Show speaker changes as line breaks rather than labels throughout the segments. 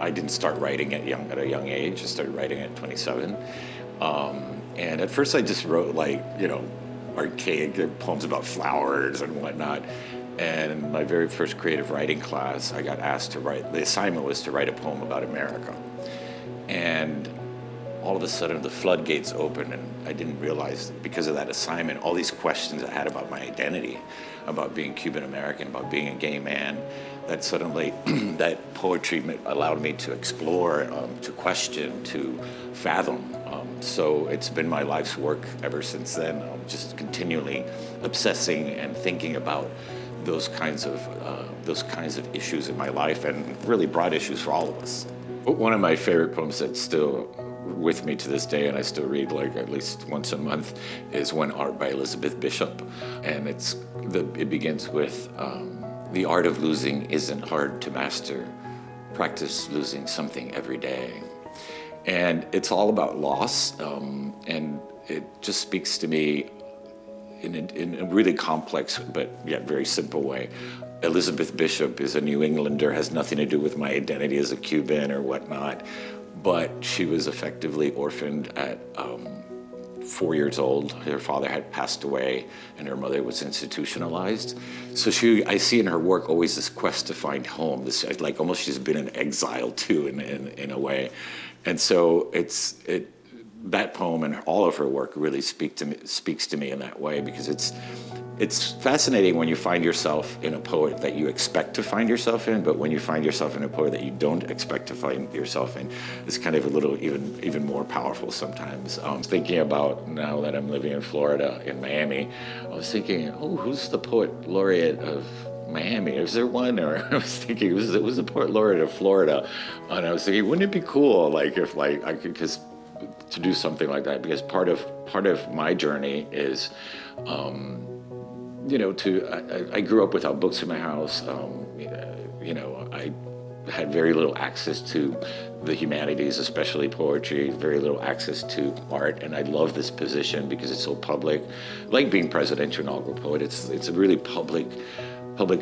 I didn't start writing at a young age. I started writing at 27. And at first I just wrote archaic poems about flowers and whatnot. And in my very first creative writing class, I got asked to write, the assignment was to write a poem about America. And all of a sudden the floodgates opened, and I didn't realize that because of that assignment, all these questions I had about my identity, about being Cuban American, about being a gay man, that suddenly that poetry allowed me to explore, to question, to fathom. So it's been my life's work ever since then, just continually obsessing and thinking about those kinds of issues in my life, and really broad issues for all of us. One of my favorite poems that's still with me to this day, and I still read at least once a month, is When Art by Elizabeth Bishop. And it begins with, the art of losing isn't hard to master. Practice losing something every day. And it's all about loss, and it just speaks to me in a really complex but yet very simple way. Elizabeth Bishop is a New Englander, has nothing to do with my identity as a Cuban or whatnot, but she was effectively orphaned at 4 years old. Her father had passed away and her mother was institutionalized. So I see in her work always this quest to find home, this almost she's been in exile too in a way. And so that poem and all of her work really speaks to me in that way, because it's fascinating when you find yourself in a poet that you expect to find yourself in, but when you find yourself in a poet that you don't expect to find yourself in, it's kind of a little even more powerful sometimes. Thinking about now that I'm living in Florida, in Miami, I was thinking, who's the poet laureate of Miami? Is there one? Or I was thinking it was the poet laureate of Florida, and I was thinking, wouldn't it be cool, if I could to do something like that? Because part of my journey is, I grew up without books in my house. I had very little access to the humanities, especially poetry, very little access to art, and I love this position because it's so public. Like being presidential inaugural poet, it's a really public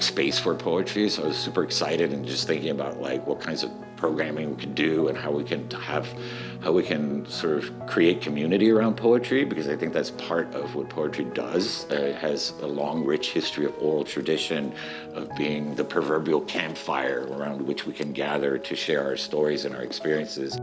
space for poetry, so I was super excited and just thinking about what kinds of programming we could do and how we can sort of create community around poetry, because I think that's part of what poetry does. It has a long, rich history of oral tradition, of being the proverbial campfire around which we can gather to share our stories and our experiences.